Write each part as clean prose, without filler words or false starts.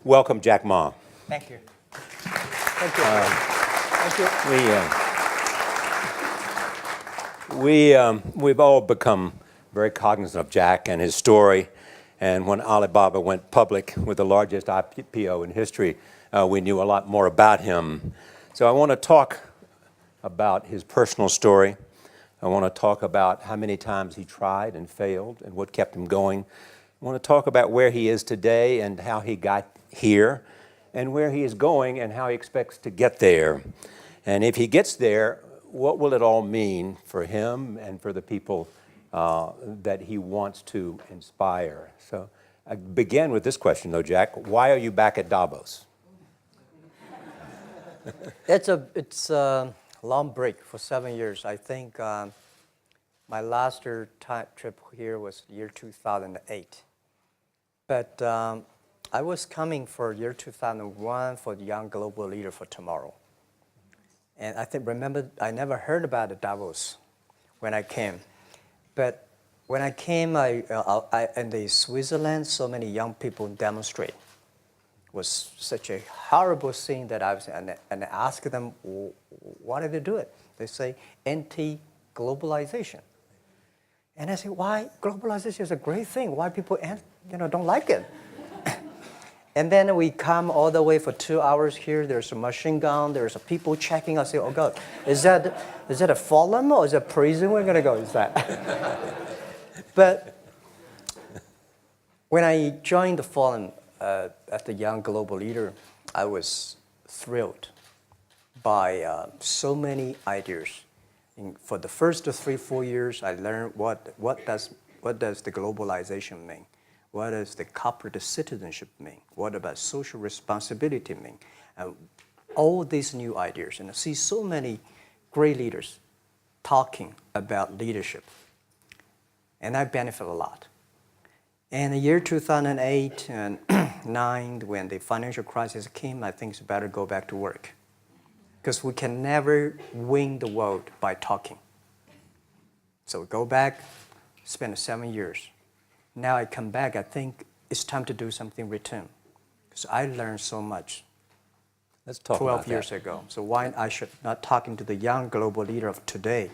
Welcome, Jack Ma. Thank you. Thank you. Thank you. We've all become very cognizant of Jack and his story. And when Alibaba went public with the largest IPO in history, we knew a lot more about him. So I want to talk about his personal story. I want to talk about how many times he tried and failed and what kept him going. I want to talk about where he is today and how he got here, and where he is going and how he expects to get there. And if he gets there, what will it all mean for him and for the people that he wants to inspire? So I begin with this question, though, Jack. Why are you back at Davos? It's a long break for 7 years. I think my last trip here was year 2008. But I was coming for year 2001 for the Young Global Leader for Tomorrow. And remember, I never heard about the Davos when I came. But when I came, in the Switzerland, so many young people demonstrate. It was such a horrible scene that I was, and I asked them, why did they do it? They say, anti-globalization. And I say, why? Globalization is a great thing. Why people don't like it? And then we come all the way for 2 hours here. There's a machine gun. There's people checking. I say, oh God, is that a forum or is it a prison? We're gonna go. Is that? But when I joined the forum as the Young Global Leader, I was thrilled by so many ideas. For the first 3-4 years, I learned what does the globalization mean. What does the corporate citizenship mean? What about social responsibility mean? All these new ideas, and I see so many great leaders talking about leadership, and I benefit a lot. And the year 2008 and 9, when the financial crisis came, I think it's better to go back to work, because we can never win the world by talking. So go back, spend 7 years. Now I come back, I think it's time to do something return. Because I learned so much. Let's talk 12 years ago. So why I should not talking to the young global leader of today,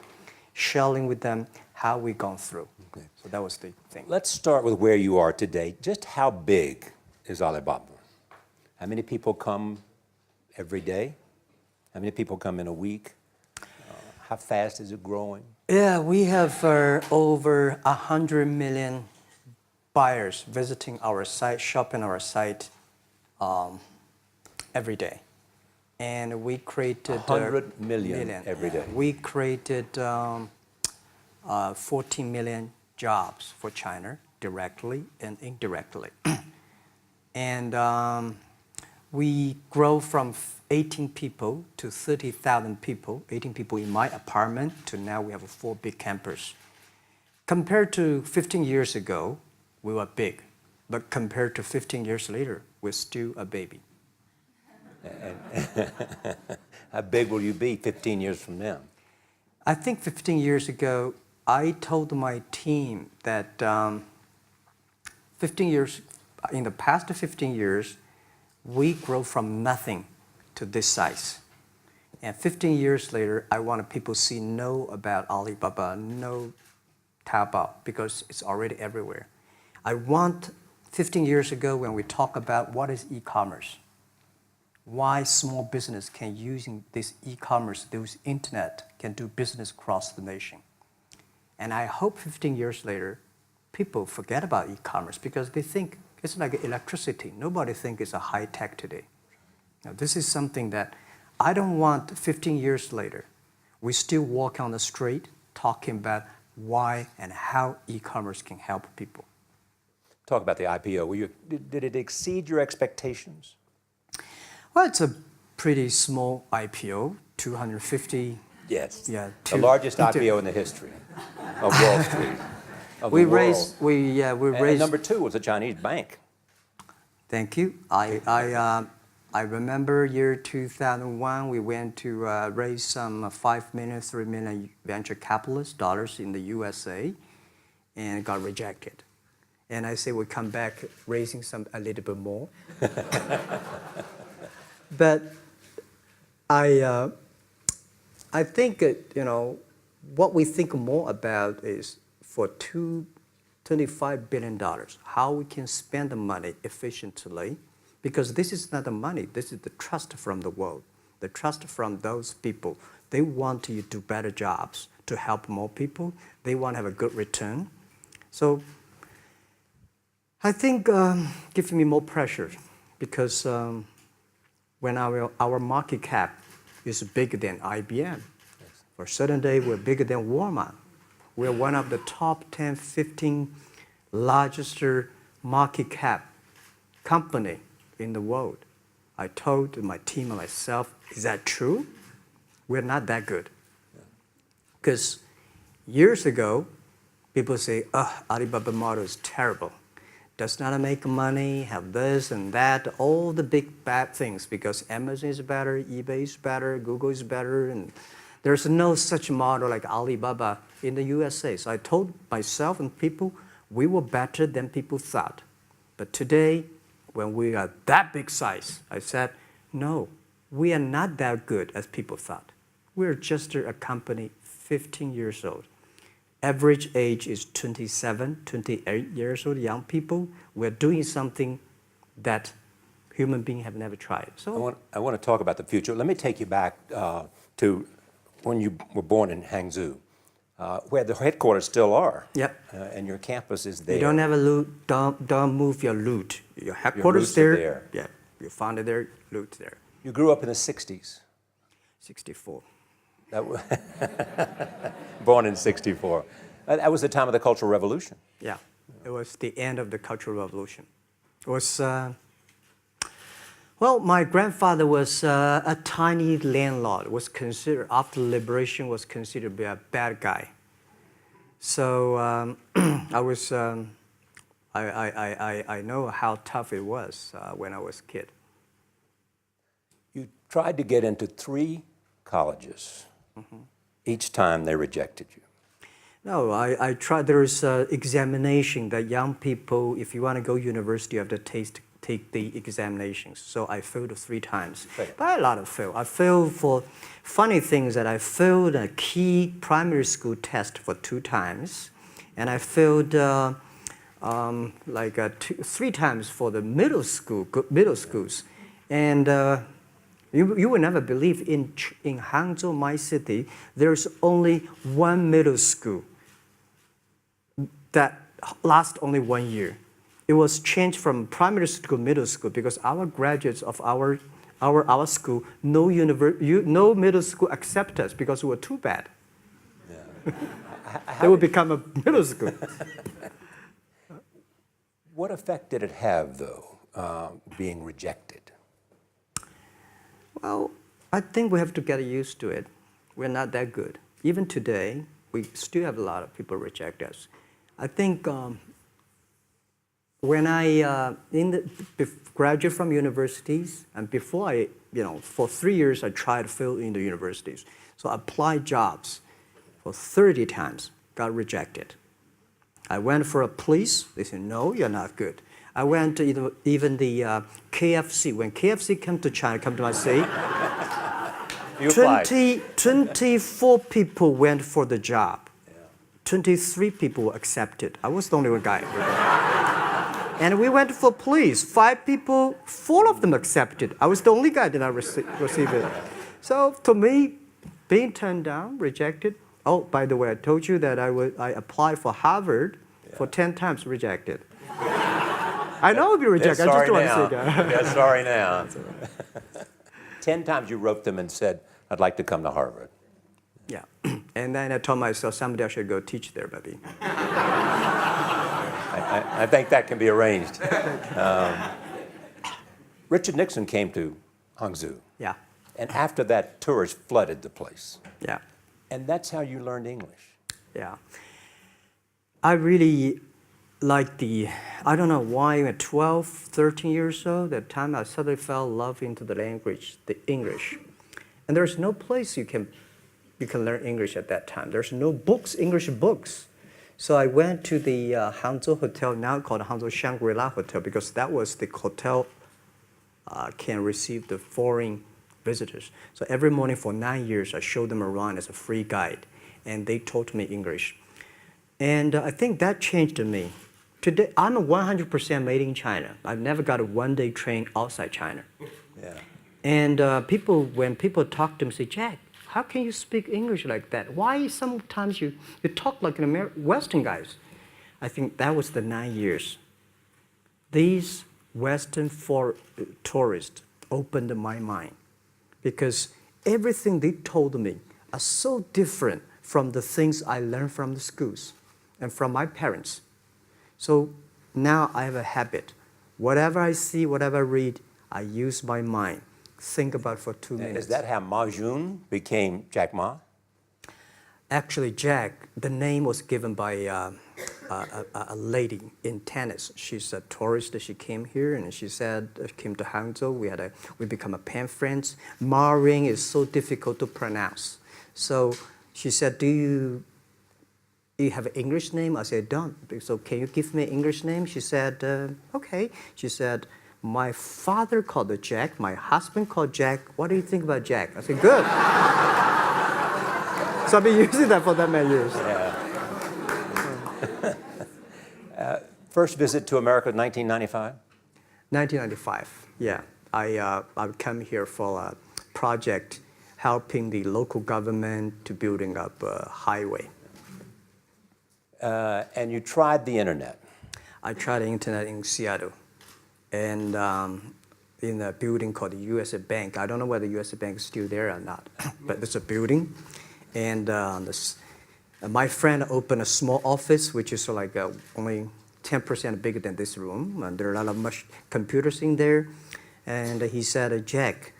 sharing with them how we've gone through. Okay. So that was the thing. Let's start with where you are today. Just how big is Alibaba? How many people come every day? How many people come in a week? How fast is it growing? Yeah, we have over 100 million buyers visiting our site, shopping our site every day. And we created 100 million every day. We created 14 million jobs for China, directly and indirectly. And we grow from 18 people to 30,000 people, 18 people in my apartment, to now we have 4 big campus. Compared to 15 years ago, we were big, but compared to 15 years later, we're still a baby. How big will you be 15 years from now? I think 15 years ago, I told my team that in the past 15 years, we grow from nothing to this size. And 15 years later, I want people to know about Alibaba, know Taobao, because it's already everywhere. I want 15 years ago when we talk about what is e-commerce, why small business can using this e-commerce, this internet, can do business across the nation. And I hope 15 years later, people forget about e-commerce because they think it's like electricity. Nobody thinks it's a high tech today. Now, this is something that I don't want 15 years later, we still walk on the street talking about why and how e-commerce can help people. Talk about the IPO. Did it exceed your expectations? Well, it's a pretty small IPO, 250. Yes. Yeah. The largest IPO in the history of Wall Street. We raised. And number 2 was a Chinese bank. Thank you. I remember year 2001. We went to raise some 5 million, 3 million venture capitalist dollars in the USA, and got rejected. And I say we come back raising a little bit more. But I think, what we think more about is for $25 billion, how we can spend the money efficiently, because this is not the money, this is the trust from the world, the trust from those people. They want to do better jobs to help more people. They want to have a good return. So I think gives me more pressure because when our market cap is bigger than IBM, for a certain day we're bigger than Walmart. We're one of the top 10, 15 largest market cap company in the world. I told my team and myself, is that true? We're not that good. Because years ago, people say, Alibaba model is terrible. Does not make money, have this and that, all the big bad things, because Amazon is better, eBay is better, Google is better, and there's no such model like Alibaba in the USA. So I told myself and people, we were better than people thought. But today, when we are that big size, I said, no, we are not that good as people thought. We're just a company 15 years old. Average age is 27, 28 years old, young people. We're doing something that human beings have never tried. So I want to talk about the future. Let me take you back to when you were born in Hangzhou, where the headquarters still are. Yep. And your campus is there. You don't have a loot, don't move your loot. Your headquarters Your roots are there. there. Yeah, you found it there, loot there. You grew up in the 60s. 64. Born in 64. That was the time of the Cultural Revolution. Yeah, it was the end of the Cultural Revolution. It was, well, my grandfather was a tiny landlord, was considered, after liberation, was considered to be a bad guy. So I know how tough it was when I was a kid. You tried to get into 3 colleges. Mm-hmm. Each time they rejected you. No, I tried. There's an examination that young people, if you want to go university, you have to take the examinations. So I failed 3 times. Okay. But a lot of fail. I failed for funny things that I failed a key primary school test for 2 times. And I failed 3 times for the middle schools. And you will never believe in Hangzhou, my city, there's only 1 middle school that lasts only 1 year. It was changed from primary school to middle school because our graduates of our school, no middle school accept us because we were too bad. Yeah. They would become a middle school. What effect did it have, though, being rejected? Well, I think we have to get used to it. We're not that good. Even today, we still have a lot of people reject us. I think when I graduated from universities, and before for 3 years I tried to fill in the universities. So I applied jobs for 30 times, got rejected. I went for a police, they said, no, you're not good. I went to even the KFC. When KFC came to China, come to my city, 24 people went for the job. 23 people were accepted. I was the only one guy. And we went for police. 5 people, 4 of them accepted. I was the only guy that I received it. So to me, being turned down, rejected. Oh, by the way, I told you that I applied for Harvard for 10 times, rejected. I know I'll be rejected. I just don't want to say that. Yeah, sorry now. 10 times you wrote them and said, I'd like to come to Harvard. Yeah. And then I told myself, someday I should go teach there, baby. I think that can be arranged. Richard Nixon came to Hangzhou. Yeah. And after that, tourists flooded the place. Yeah. And that's how you learned English. Yeah. I really like I don't know why at 12, 13 years old, that time I suddenly fell in love into the language, the English. And there's no place you can learn English at that time. There's no books, English books. So I went to the Hangzhou Hotel, now called Hangzhou Shangri-La Hotel, because that was the hotel can receive the foreign visitors. So every morning for 9 years, I showed them around as a free guide, and they taught me English. And I think that changed me. Today, I'm 100% made in China. I've never got a one-day train outside China. Yeah. And when people talk to me, say, Jack, how can you speak English like that? Why sometimes you talk like an Western guys? I think that was the 9 years. These Western tourists opened my mind because everything they told me are so different from the things I learned from the schools and from my parents. So now I have a habit. Whatever I see, whatever I read, I use my mind. Think about for 2 minutes. Is that how Ma Jun became Jack Ma? Actually, Jack, the name was given by a lady in tennis. She's a tourist. She came here and she said, came to Hangzhou. We become a pen friends. Ma Ring is so difficult to pronounce. So she said, do you have an English name? I said, don't. So can you give me an English name? She said, okay. She said, my father called it Jack. My husband called Jack. What do you think about Jack? I said, good. So I've been using that for that many years. Yeah. First visit to America, 1995? 1995, yeah. I come here for a project helping the local government to building up a highway. And you tried the internet. I tried the internet in Seattle. And in a building called the U.S. Bank. I don't know whether the U.S. Bank is still there or not, but there's a building. And my friend opened a small office, which is like only 10% bigger than this room. And there are a lot of computers in there. And he said, Jack,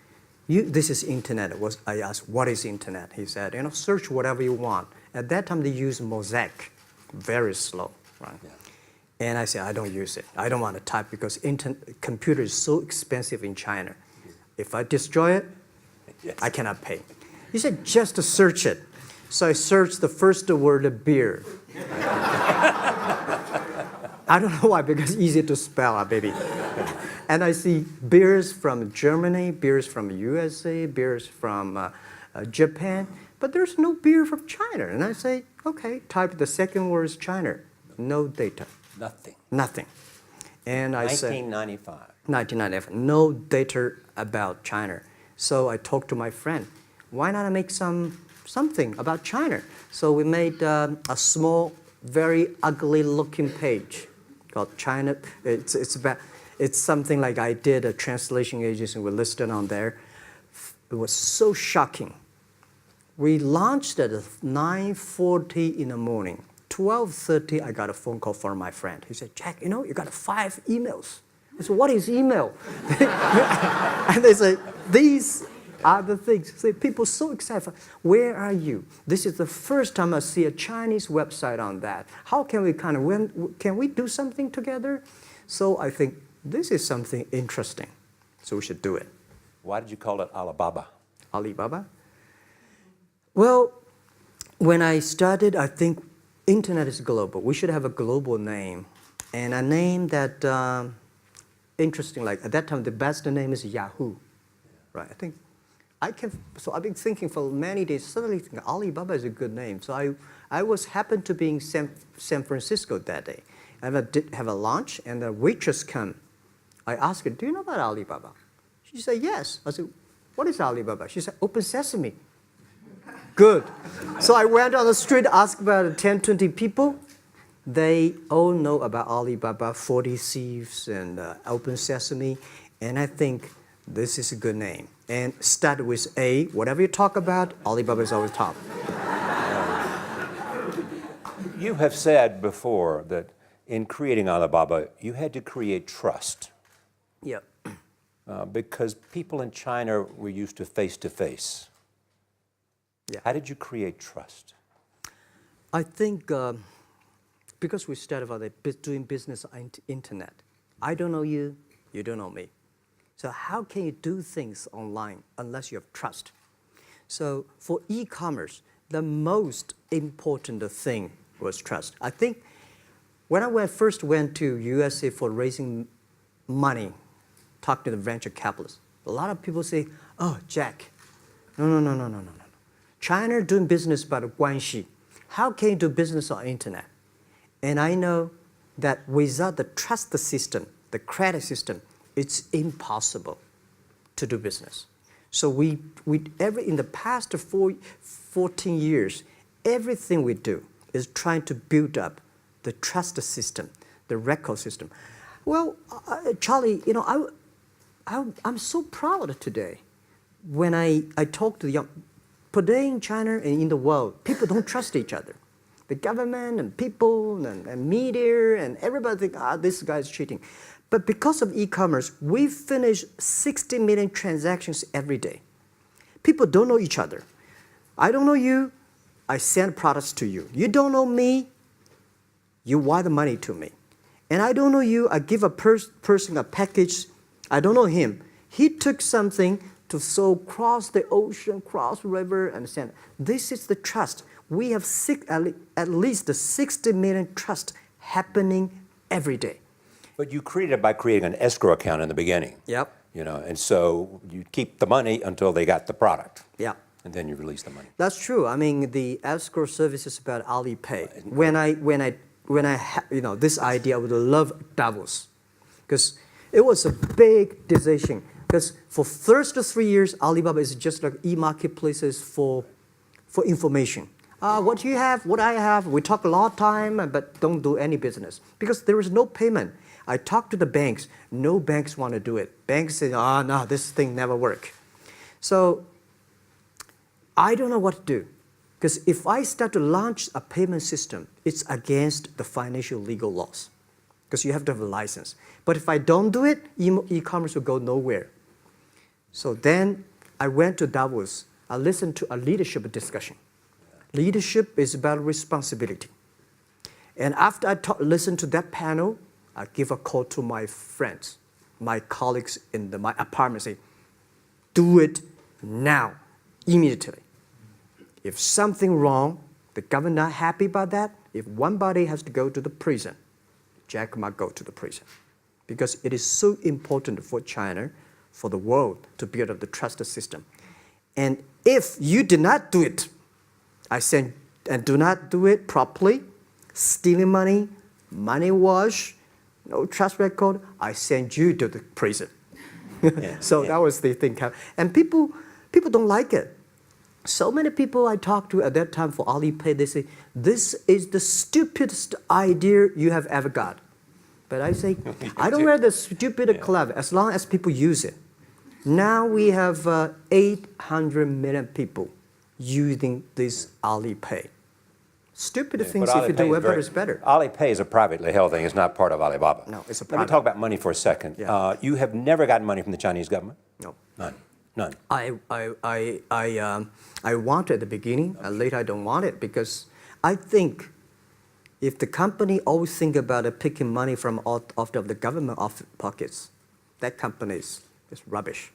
this is internet. I asked, what is internet? He said, search whatever you want. At that time, they used Mosaic, very slow, right? Yeah. And I said, I don't use it. I don't want to type because computer is so expensive in China. If I destroy it, yes, I cannot pay. He said, just to search it. So I searched the first word, beer. I don't know why, because it's easy to spell, baby. And I see beers from Germany, beers from USA, beers from Japan, but there's no beer from China. And I say, okay, type the second word is China. No data. Nothing. And I said, 1995, no data about China. So I talked to my friend, why not make something about China? So we made a small, very ugly looking page called China. It's something like I did a translation agency, we listed on there. It was so shocking. We launched at 9:40 in the morning. 12:30, I got a phone call from my friend. He said, Jack, you got 5 emails. I said, what is email? And they say, these are the things. So people so excited. Where are you? This is the first time I see a Chinese website on that. How can we can we do something together? So I think this is something interesting. So we should do it. Why did you call it Alibaba? Alibaba? Well, when I started, I think internet is global. We should have a global name. And a name that, interesting, like at that time, the best name is Yahoo. Right, so I've been thinking for many days, suddenly thinking Alibaba is a good name. So I happened to be in San Francisco that day. I did have a lunch, and the waitress came. I asked her, do you know about Alibaba? She said, yes. I said, what is Alibaba? She said, Open Sesame. Good. So I went on the street, asked about 10, 20 people. They all know about Alibaba, 40 Thieves, and Open Sesame. And I think this is a good name. And start with A. Whatever you talk about, Alibaba is always top. You have said before that in creating Alibaba, you had to create trust. Yeah. Because people in China were used to face-to-face. Yeah. How did you create trust? I think because we started about doing business on the internet. I don't know you, you don't know me. So how can you do things online unless you have trust? So for e-commerce, the most important thing was trust. I think when I first went to USA for raising money, talk to the venture capitalists, a lot of people say, oh, Jack, no. China doing business by the guanxi. How can you do business on internet? And I know that without the trust system, the credit system, it's impossible to do business. So in the past 14 years, everything we do is trying to build up the trust system, the record system. Well, Charlie, I'm so proud today when I talk to the young. Today in China and in the world, people don't trust each other. The government and people and media and everybody think, this guy's cheating. But because of e-commerce, we finish 60 million transactions every day. People don't know each other. I don't know you, I send products to you. You don't know me, you wire the money to me. And I don't know you, I give a person a package, I don't know him. He took something to cross the ocean, cross the river, and send. This is the trust. We have at least 60 million trust happening every day. But you created it by creating an escrow account in the beginning. Yep. And so you keep the money until they got the product. Yeah. And then you release the money. That's true. I mean, the escrow service is about Alipay. This idea, I would love Davos, because it was a big decision. Because for first 3 years, Alibaba is just like e-marketplaces for information. What you have, what I have, we talk a lot of time, but don't do any business. Because there is no payment. I talk to the banks, no banks want to do it. Banks say, no, this thing never work. So I don't know what to do. Because if I start to launch a payment system, it's against the financial legal laws. Because you have to have a license. But if I don't do it, e-commerce will go nowhere. So then I went to Davos. I listened to a leadership discussion. Leadership is about responsibility. And after I listened to that panel, I give a call to my friends, my colleagues in my apartment, say, do it now, immediately. If something wrong, the government not happy about that, if one body has to go to the prison, Jack might go to the prison. Because it is so important for China, for the world, to build up the trust system. And if you did not do it, I said, and do not do it properly, stealing money, money wash, no trust record, I send you to the prison. That was the thing. And people don't like it. So many people I talked to at that time for Alipay, they say, this is the stupidest idea you have ever got. But I say, I don't wear the stupid clever as long as people use it. Now we have 800 million people using this Alipay. Stupid things if you do web is better. Alipay is a privately held thing. It's not part of Alibaba. No, it's a private. Let me private. talk about money for a second. Yeah. You have never gotten money from the Chinese government? No. None. I want it at the beginning, and later I don't want it, because I think if the company always think about picking money from out of the government pockets, that company is rubbish.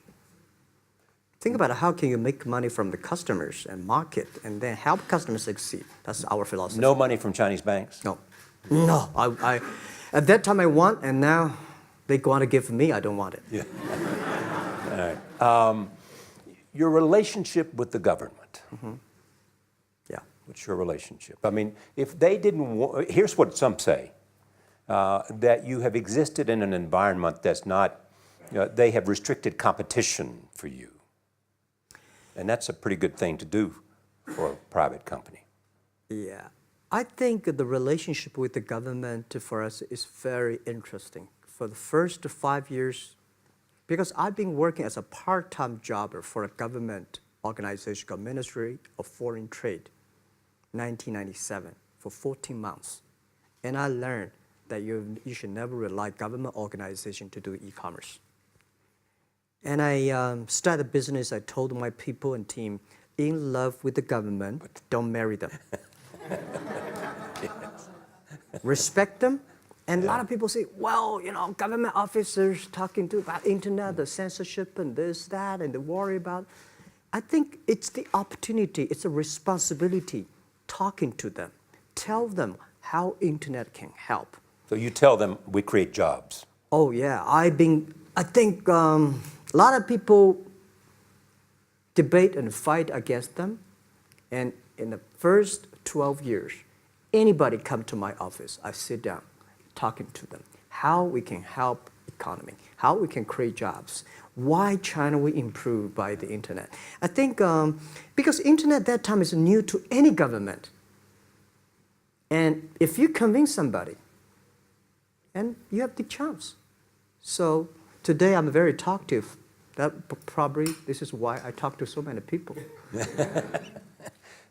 Think about how can you make money from the customers and market and then help customers succeed. That's our philosophy. No money from Chinese banks? No. I at that time I want, and now they want to give me, I don't want it. Yeah. All right. Your relationship with the government. Mm-hmm. Yeah. What's your relationship? I mean, if they didn't here's what some say, that you have existed in an environment that's not, they have restricted competition for you. And that's a pretty good thing to do for a private company. Yeah. I think the relationship with the government for us is very interesting. For the first 5 years, because I've been working as a part-time jobber for a government organization called Ministry of Foreign Trade, 1997, for 14 months. And I learned that you should never rely on government organization to do e-commerce. And I started a business. I told my people and team, in love with the government, don't marry them. Yes. Respect them. And a lot of people say, well, government officers talking about internet, the censorship and this, that, and they worry about. I think it's the opportunity, it's a responsibility talking to them, tell them how internet can help. So you tell them we create jobs. Oh yeah, I think a lot of people debate and fight against them, and in the first 12 years, anybody come to my office, I sit down, talking to them, how we can help economy, how we can create jobs, why China will improve by the internet. I think because internet at that time is new to any government, and if you convince somebody, and you have the chance. So today I'm very talkative. This is why I talk to so many people.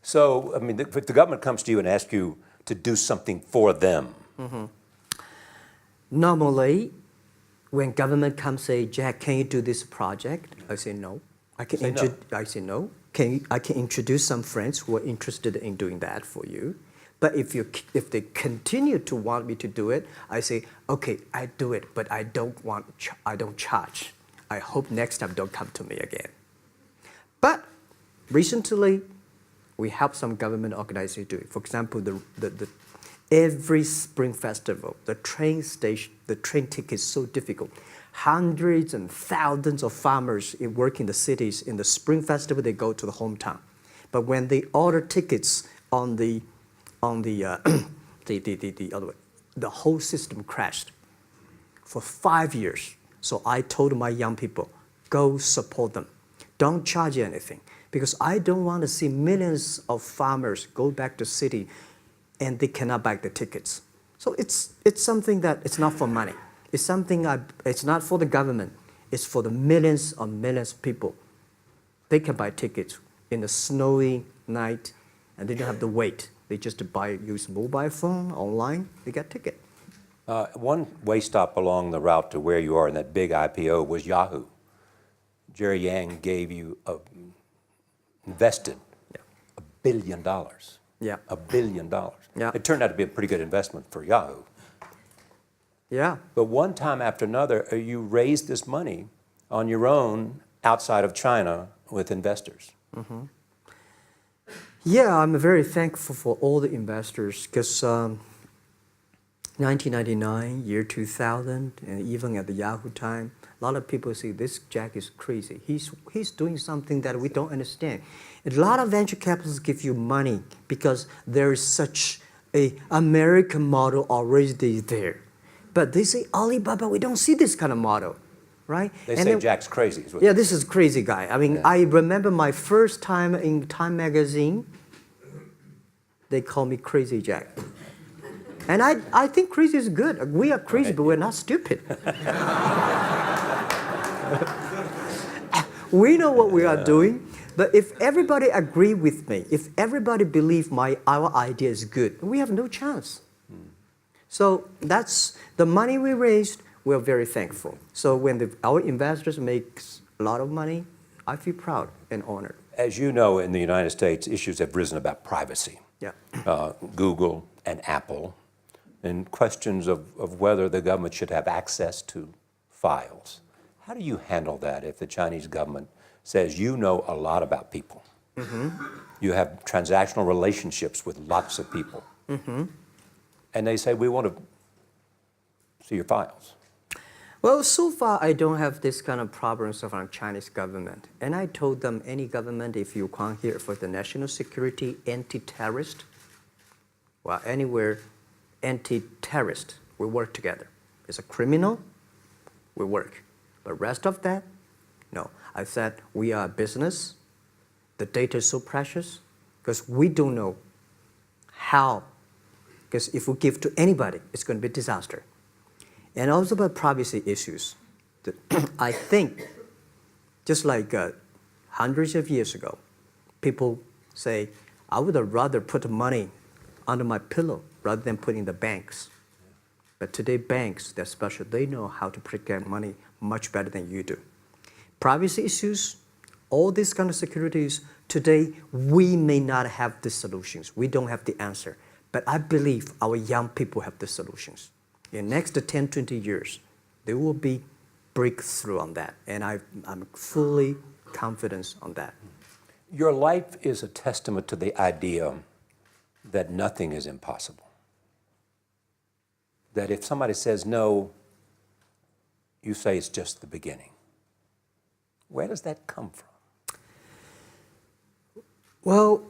So, I mean, if the government comes to you and asks you to do something for them. Normally, when government comes say, Jack, can you do this project? I say no. I say no. I can introduce some friends who are interested in doing that for you. But if they continue to want me to do it, I say, okay, I do it, but I don't charge. I hope next time don't come to me again. But recently, we help some government organizations do it. For example, every Spring Festival, the train ticket is so difficult. Hundreds and thousands of farmers work in the cities. In the Spring Festival, they go to the hometown. But when they order tickets on the other way, the whole system crashed for 5 years. So I told my young people, go support them. Don't charge anything. Because I don't want to see millions of farmers go back to city and they cannot buy the tickets. So it's something that it's not for money. It's something it's not for the government. It's for the millions of people. They can buy tickets in a snowy night and they don't have to wait. They just use mobile phone, online, they get ticket. One way stop along the route to where you are in that big IPO was Yahoo. Jerry Yang gave you invested $1 billion. Yeah. $1 billion. Yeah. It turned out to be a pretty good investment for Yahoo. Yeah. But one time after another, you raised this money on your own outside of China with investors. Mm-hmm. Yeah, I'm very thankful for all the investors because 1999, year 2000, and even at the Yahoo time, a lot of people say this Jack is crazy. He's doing something that we don't understand. A lot of venture capitalists give you money because there is such a American model already there. But they say, Alibaba, we don't see this kind of model, right? They say Jack's crazy. Yeah, this is crazy guy. I mean, I remember my first time in Time magazine, they call me Crazy Jack. And I think crazy is good. We are crazy, right, but we're not stupid. We know what we are doing, but if everybody agree with me, if everybody believe our idea is good, we have no chance. So that's the money we raised. We're very thankful. So when our investors make a lot of money, I feel proud and honored. As you know, in the United States, issues have risen about privacy. Yeah. Google and Apple, and questions of whether the government should have access to files. How do you handle that if the Chinese government says you know a lot about people? Mm-hmm. You have transactional relationships with lots of people. Mm-hmm. And they say, we want to see your files. Well, so far, I don't have this kind of problems from Chinese government. And I told them, any government, if you come here for the national security, anti-terrorist, well, anywhere, anti-terrorist, we work together. It's a criminal, we work. But rest of that, no. I said, we are a business. The data is so precious because we don't know how. Because if we give to anybody, it's going to be a disaster. And also about privacy issues. I think, just like hundreds of years ago, people say, I would rather put money under my pillow rather than put in the banks. But today, banks, they're special. They know how to protect money much better than you do. Privacy issues, all these kind of securities, today, we may not have the solutions. We don't have the answer. But I believe our young people have the solutions. In the next 10, 20 years, there will be breakthrough on that. And I'm fully confident on that. Your life is a testament to the idea that nothing is impossible. That if somebody says no, you say it's just the beginning. Where does that come from? Well,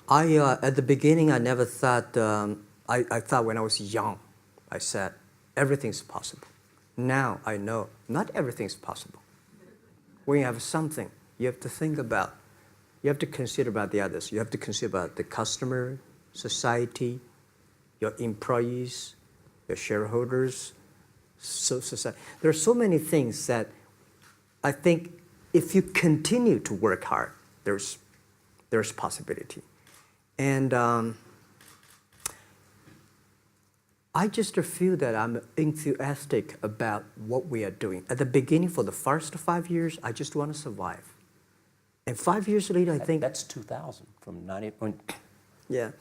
at the beginning, I never thought, I thought when I was young, I said, everything's possible. Now I know not everything's possible. When you have something, you have to think about, you have to consider about the others. You have to consider about the customer, society, your employees, your shareholders, society. There are so many things that I think if you continue to work hard, there's possibility. And I just feel that I'm enthusiastic about what we are doing. At the beginning, for the first 5 years, I just want to survive. And 5 years later, I think... That's 2000, from 90... Yeah.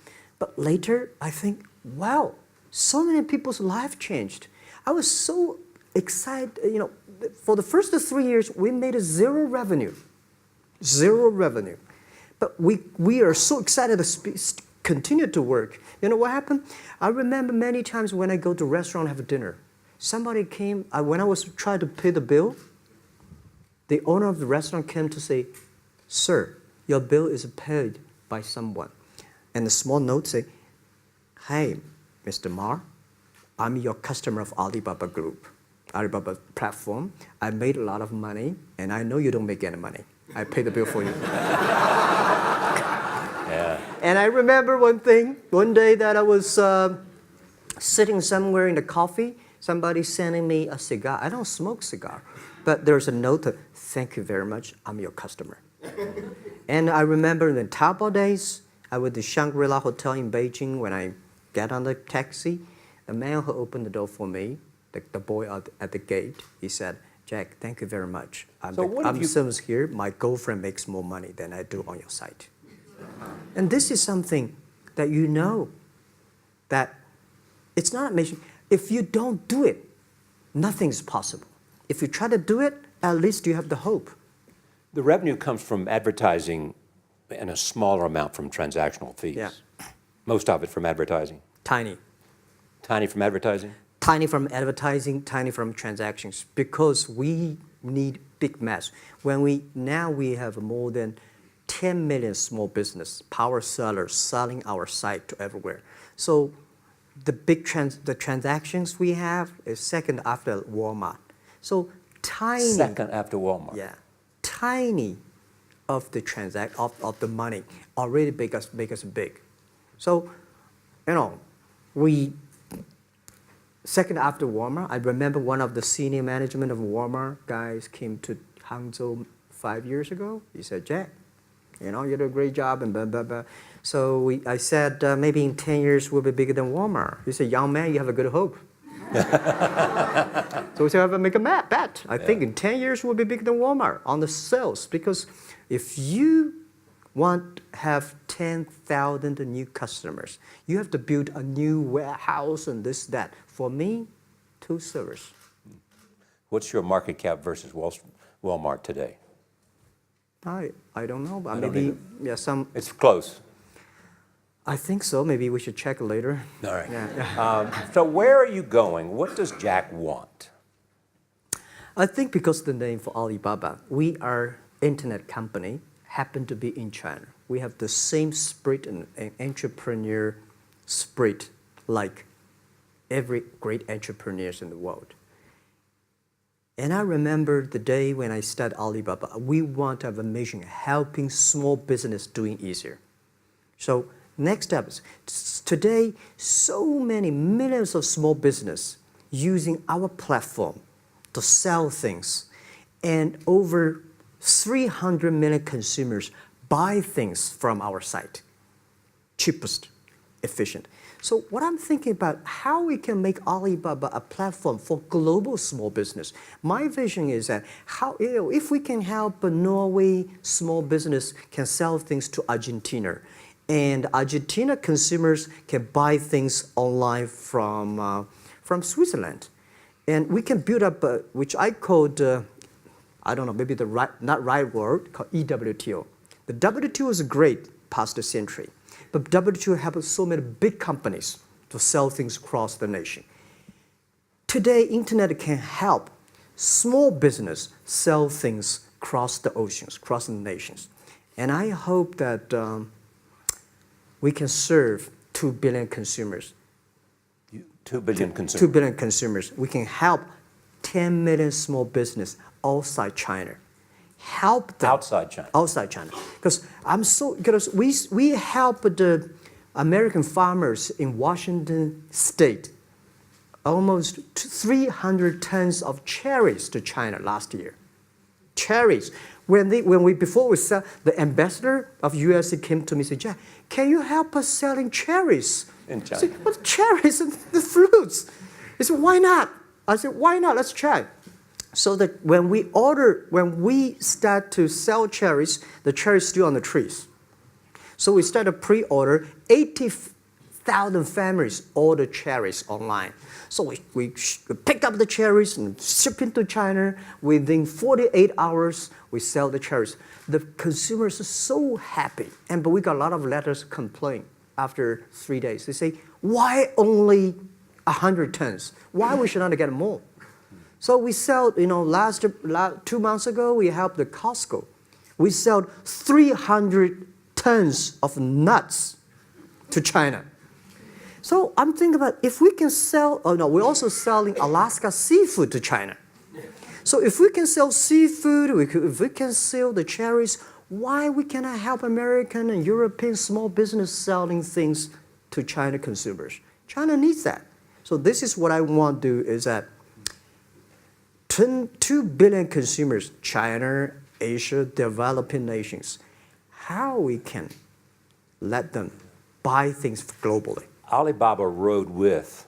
But later, I think, wow, so many people's life changed. I was so excited, for the first 3 years, we made zero revenue. Zero revenue. But we are so excited to continue to work. You know what happened? I remember many times when I go to a restaurant and have dinner, somebody came, when I was trying to pay the bill, the owner of the restaurant came to say, "Sir, your bill is paid by someone." And the small note say, "Hey, Mr. Ma, I'm your customer of Alibaba Group, Alibaba platform. I made a lot of money, and I know you don't make any money. I pay the bill for you." Yeah. And I remember one day that I was sitting somewhere in the coffee, somebody sending me a cigar. I don't smoke cigar, but there's a note, "Thank you very much, I'm your customer." And I remember in the Taobao days, I was at the Shangri-La Hotel in Beijing. When I get on the taxi, the man who opened the door for me, the boy at the gate, he said, "Jack, thank you very much. I'm service here. My girlfriend makes more money than I do on your site." And this is something that you know that it's not amazing. If you don't do it, nothing's possible. If you try to do it, at least you have the hope. The revenue comes from advertising and a smaller amount from transactional fees. Yeah. Most of it from advertising. Tiny. Tiny from advertising? Tiny from advertising, tiny from transactions, because we need big mass. Now we have more than 10 million small business, power sellers selling our site to everywhere. So the transactions we have is second after Walmart. So tiny. Second after Walmart. Yeah, tiny of the of the money already make us big. So, we second after Walmart. I remember one of the senior management of Walmart guys came to Hangzhou 5 years ago. He said, "Jack, you did a great job," and blah, blah, blah. So I said, maybe in 10 years we'll be bigger than Walmart. He said, "Young man, you have a good hope." So we said, make a bet. I think in 10 years we'll be bigger than Walmart on the sales. Because if you want to have 10,000 new customers, you have to build a new warehouse and this, that. For me, 2 servers. What's your market cap versus Walmart today? I don't know, but I don't maybe either. It's close. I think so. Maybe we should check later. All right. Yeah. So where are you going? What does Jack want? I think because the name for Alibaba, we are internet company, happen to be in China. We have the same spirit and entrepreneur spirit like every great entrepreneurs in the world. And I remember the day when I started Alibaba, we want to have a mission helping small business doing easier. So next step is, today, so many millions of small business using our platform to sell things, and over 300 million consumers buy things from our site. Cheapest, efficient. So what I'm thinking about, how we can make Alibaba a platform for global small business. My vision is that if we can help a Norway small business can sell things to Argentina, and Argentina consumers can buy things online from Switzerland. And we can build up, which I called, I don't know, maybe not right word, called EWTO. The WTO is great, past century. But WTO helped so many big companies to sell things across the nation. Today, internet can help small business sell things across the oceans, across the nations. And I hope that we can serve 2 billion consumers. 2 billion consumers. 2 billion consumers. We can help 10 million small business outside China. Help them. Outside China. Outside China. Because we help the American farmers in Washington State almost 300 tons of cherries to China last year. Cherries. Before we sell, the ambassador of USA came to me and said, Jack, can you help us selling cherries? In China. I said, what cherries and the fruits? He said, why not? I said, why not? Let's try. So that when we start to sell cherries, the cherries still on the trees. So we start a pre-order, 80,000 families order cherries online. So we pick up the cherries and ship into China. Within 48 hours, we sell the cherries. The consumers are so happy. But we got a lot of letters complaint after 3 days. They say, why only 100 tons? Why we should not get more? So we sell, 2 months ago, we helped the Costco. We sold 300 tons of nuts to China. So I'm thinking about if we can sell, we're also selling Alaska seafood to China. So if we can sell seafood, if we can sell the cherries, why we cannot help American and European small business selling things to China consumers? China needs that. So this is what I want to do is that 2 billion consumers, China, Asia, developing nations, how we can let them buy things globally. Alibaba rode with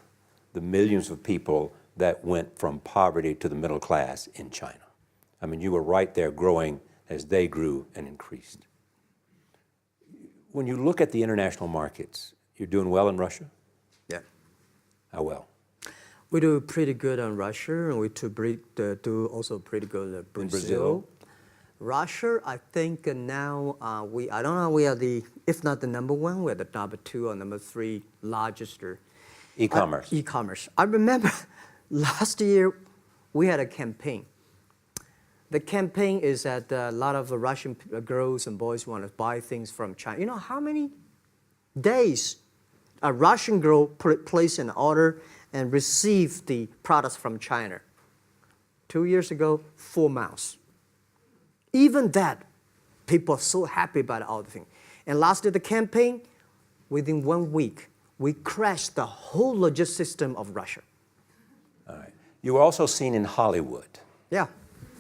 the millions of people that went from poverty to the middle class in China. I mean, you were right there growing as they grew and increased. When you look at the international markets, you're doing well in Russia? Yeah. How well? We do pretty good on Russia, and we do also pretty good at Brazil. In Brazil? Russia, I think now I don't know, we are if not the number 1, we're the number 2 or number 3 largest. E-commerce. E-commerce. I remember last year we had a campaign. The campaign is that a lot of Russian girls and boys want to buy things from China. You know how many days a Russian girl placed an order and received the products from China? 2 years ago, 4 months. Even that, people are so happy about all the thing. And last year, the campaign, within 1 week, we crashed the whole logistics system of Russia. All right. You were also seen in Hollywood. Yeah.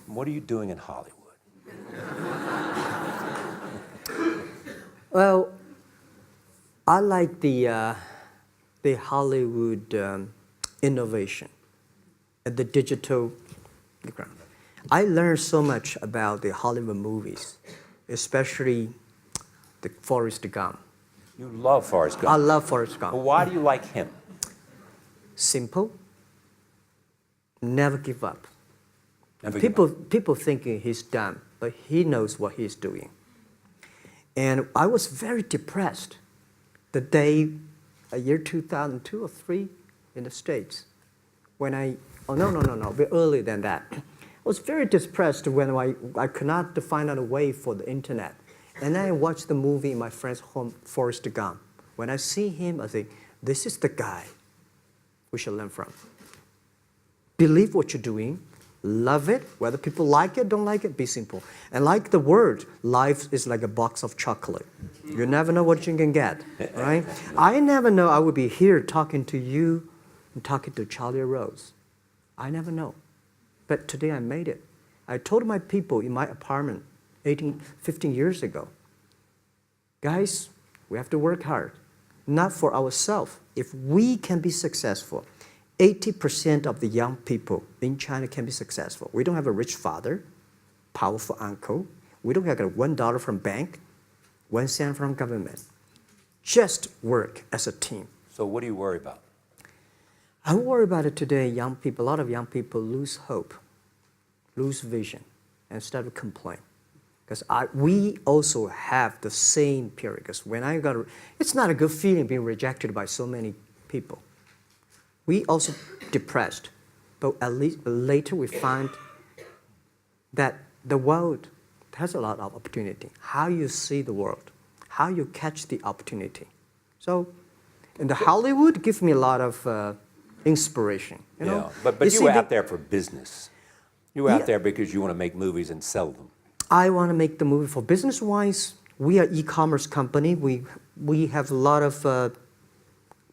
What are you doing in Hollywood? Well, I like the Hollywood innovation at the digital background. I learned so much about the Hollywood movies, especially the Forrest Gump. You love Forrest Gump. I love Forrest Gump. Well, why do you like him? Simple. Never give up. Never give up. People thinking he's dumb, but he knows what he's doing. And I was very depressed the day, year 2002 or 3 in the States, when a bit earlier than that. I was very depressed when I could not find out a way for the internet. And then I watched the movie in my friend's home, Forrest Gump. When I see him, I think, this is the guy we should learn from. Believe what you're doing, love it, whether people like it, don't like it, be simple. And like the word, life is like a box of chocolate. You never know what you can get, right? I never know I would be here talking to you and talking to Charlie Rose. I never know. But today I made it. I told my people in my apartment 15 years ago, guys, we have to work hard, not for ourselves. If we can be successful, 80% of the young people in China can be successful. We don't have a rich father, powerful uncle. We don't have $1 from bank, 1 cent from government. Just work as a team. So what do you worry about? I worry about it today. Young people, a lot of young people lose hope, lose vision, and start to complain. Because we also have the same period. Because when it's not a good feeling being rejected by so many people. We also depressed, but at least later we find that the world has a lot of opportunity. How you see the world, how you catch the opportunity. So, in the Hollywood gives me a lot of inspiration. You know? But you were out there for business. You were out there because you want to make movies and sell them. I want to make the movie for business-wise. We are e-commerce company. We have a lot of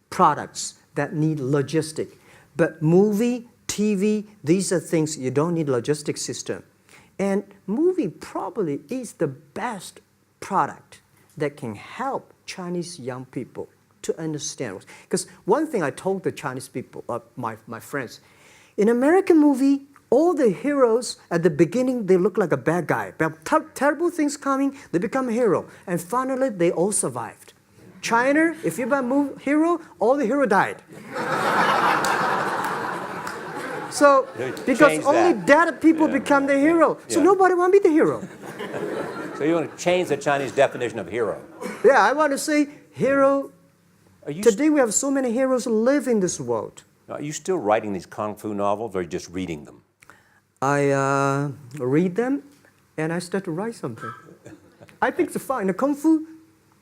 products that need logistic. But movie, TV, these are things you don't need logistic system. And movie probably is the best product that can help Chinese young people to understand. Because one thing I told the Chinese people, my friends, in American movie, all the heroes at the beginning, they look like a bad guy. Terrible things coming, they become a hero. And finally, they all survived. China, if you're a hero, all the hero died. So, because only dead people become the hero. So nobody want to be the hero. So you want to change the Chinese definition of hero? Yeah, I want to say hero. Today we have so many heroes live in this world. Are you still writing these kung fu novels, or are you just reading them? I read them, and I start to write something. I think it's fun. The kung fu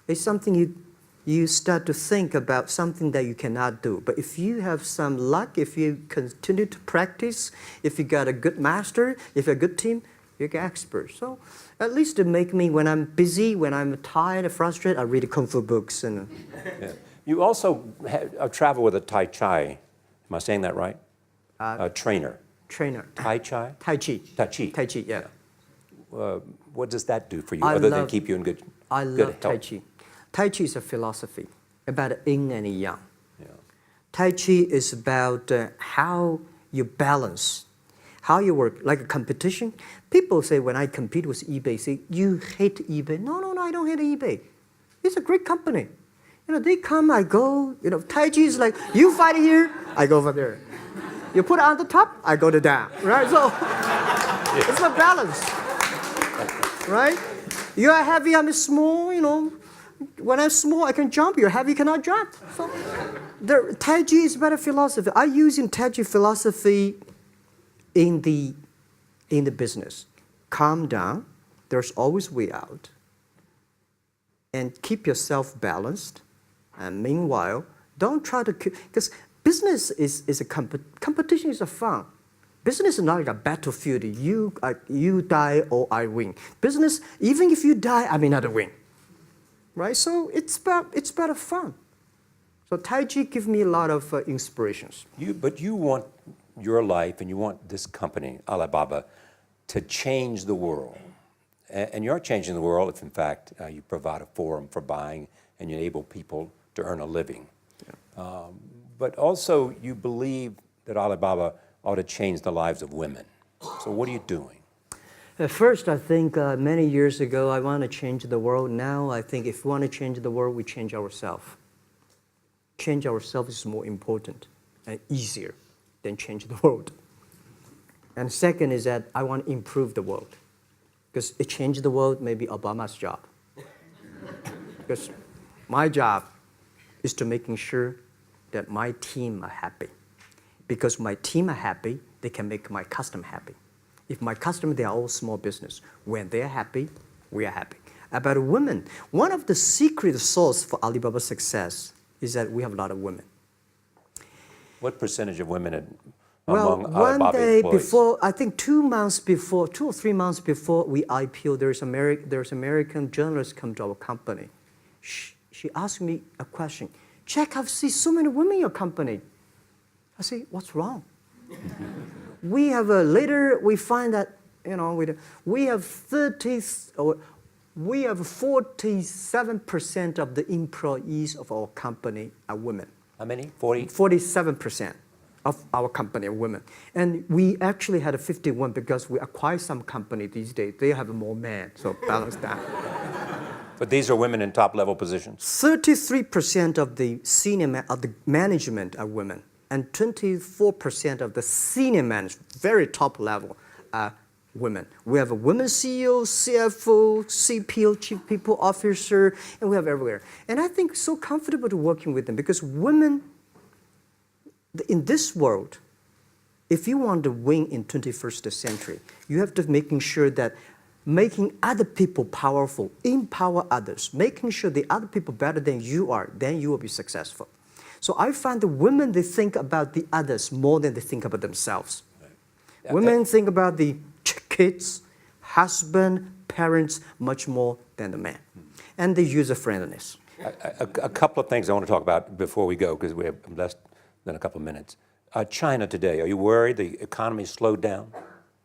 is something you start to think about something that you cannot do. But if you have some luck, if you continue to practice, if you got a good master, if you're a good team, you're an expert. So at least to make me, when I'm busy, when I'm tired, frustrated, I read kung fu books. And You also travel with a Tai Chi. Am I saying that right? A trainer. Tai Chi? Tai Chi. Tai Chi. Tai Chi, yeah. What does that do for you, other than keep you in good health? I love Tai Chi. Tai Chi is a philosophy about yin and yang. Yeah. Tai Chi is about how you balance, how you work, like a competition. People say when I compete with eBay, say, you hate eBay. No, I don't hate eBay. It's a great company. You know, they come, I go. You know, Tai Chi is like, you fight here, I go over there. You put it on the top, I go to down, right? So it's a balance, right? You are heavy, I'm small, you know. When I'm small, I can jump. You're heavy, you cannot jump. So the Tai Chi is better philosophy. I use in Tai Chi philosophy in the business. Calm down. There's always way out. And keep yourself balanced. And meanwhile, don't try to, because business is a competition is a fun. Business is not like a battlefield. You die or I win. Business, even if you die, I may not win. Right? So it's better fun. So Tai Chi gives me a lot of inspirations. But you want your life and you want this company, Alibaba, to change the world. And you're changing the world if, in fact, you provide a forum for buying and you enable people to earn a living. Yeah. But also, you believe that Alibaba ought to change the lives of women. So what are you doing? At first, I think many years ago, I want to change the world. Now, I think if we want to change the world, we change ourselves. Change ourselves is more important and easier than change the world. And second is that I want to improve the world. Because it changed the world may be Obama's job. Because my job is to making sure that my team are happy. Because my team are happy, they can make my customer happy. If my customer, they are all small business. When they're happy, we are happy. About women, one of the secret sauce for Alibaba's success is that we have a lot of women. What percentage of women Well, among one Alibaba day employees? before, I think 2 or 3 months before we IPO, there's American journalist come to our company. She asked me a question. Jack, I've seen so many women in your company. I say, what's wrong? We have later we find that we have 47% of the employees of our company are women. How many? 40? 47% of our company are women. And we actually had a 51 because we acquired some company these days. They have more men, so balance that. But these are women in top-level positions? 33% of the management are women, and 24% of the senior management, very top level, are women. We have a women CEO, CFO, CPO, Chief People Officer, and we have everywhere. And I think so comfortable to working with them because women, in this world, if you want to win in 21st century, you have to making sure that making other people powerful, empower others, making sure the other people better than you are, then you will be successful. So I find the women, they think about the others more than they think about themselves. Right. Yeah, women think about the kids, husband, parents much more than the man. And the user-friendliness. A couple of things I want to talk about before we go, because we have less than a couple of minutes. China today, are you worried the economy slowed down?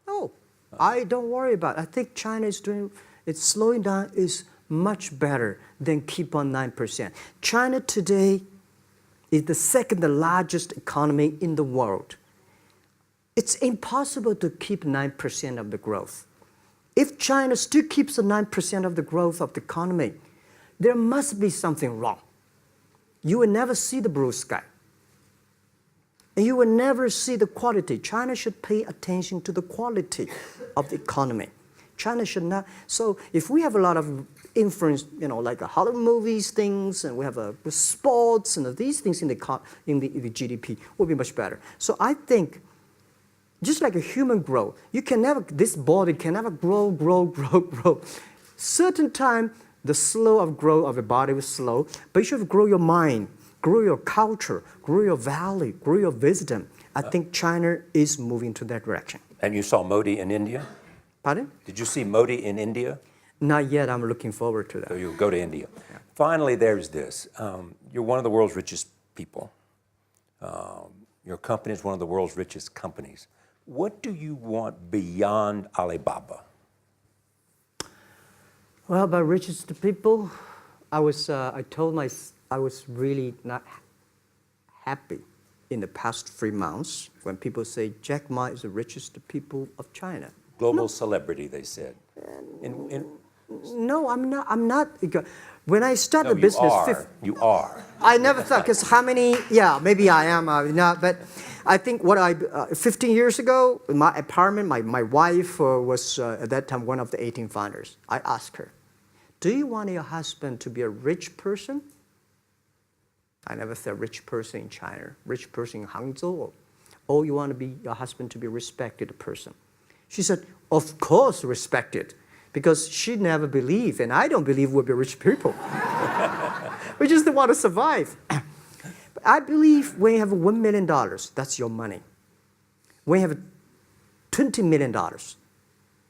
No, I don't worry about it. I think China is doing, it's slowing down is much better than keep on 9%. China today is the second largest economy in the world. It's impossible to keep 9% of the growth. If China still keeps the 9% of the growth of the economy, there must be something wrong. You will never see the blue sky. And you will never see the quality. China should pay attention to the quality of the economy. China should not. So if we have a lot of influence, like Hollywood movies, things, and we have sports and these things in the GDP, will be much better. So I think, just like a human growth, this body can never grow. Certain time, the slow of growth of the body was slow, but you should grow your mind, grow your culture, grow your value, grow your wisdom. I think China is moving to that direction. And you saw Modi in India? Pardon? Did you see Modi in India? Not yet. I'm looking forward to that. So you'll go to India. Yeah. Finally, there's this. You're one of the world's richest people. Your company is one of the world's richest companies. What do you want beyond Alibaba? Well, by richest people, I was really not happy in the past 3 months when people say Jack Ma is the richest people of China. Global celebrity, they said. No, I'm not. When I started the business, you are. I never thought, because how many? Yeah, maybe I am. Not, but I think 15 years ago, in my apartment, my wife was at that time one of the 18 founders. I asked her, "Do you want your husband to be a rich person?" I never said rich person in China, rich person in Hangzhou, or you want your husband to be a respected person. She said, "Of course, respected." Because she never believed, and I don't believe we'll be rich people. We just want to survive. But I believe when you have $1 million, that's your money. When you have $20 million,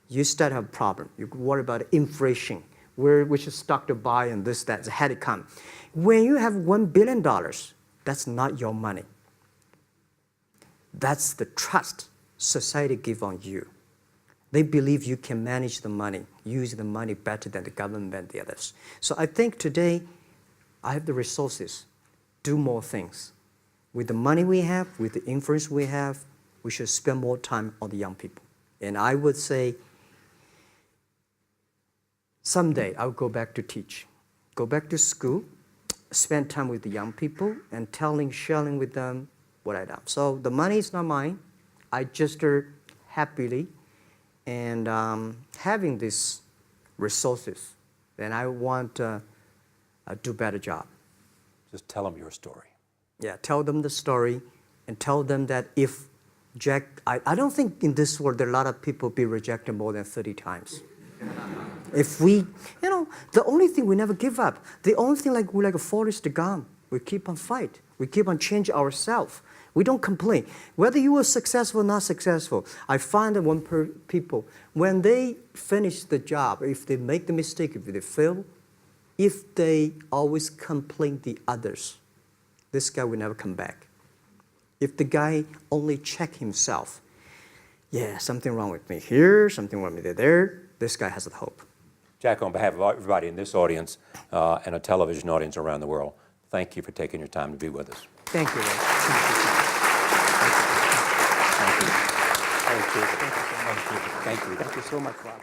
you start to have a problem. You worry about inflation, which is stock to buy and this, that, had it come. When you have $1 billion, that's not your money. That's the trust society gives on you. They believe you can manage the money, use the money better than the government and the others. So I think today, I have the resources, do more things. With the money we have, with the influence we have, we should spend more time on the young people. And I would say, someday I'll go back to teach. Go back to school, spend time with the young people, and sharing with them what I done. So the money is not mine. I just happily and having these resources, then I want to do a better job. Just tell them your story. Yeah, tell them the story and tell them that if I don't think in this world there are a lot of people be rejected more than 30 times. If we, the only thing we never give up, the only thing we're like a Forrest Gump, we keep on fight, we keep on changing ourselves. We don't complain. Whether you were successful or not successful, I find that people, when they finish the job, if they make the mistake, if they fail, if they always complain the others, this guy will never come back. If the guy only check himself, yeah, something wrong with me here, something wrong with me there, this guy has a hope. Jack, on behalf of everybody in this audience and a television audience around the world, thank you for taking your time to be with us. Thank you, Ray. Thank you. Thank you. Thank you so much, Rob.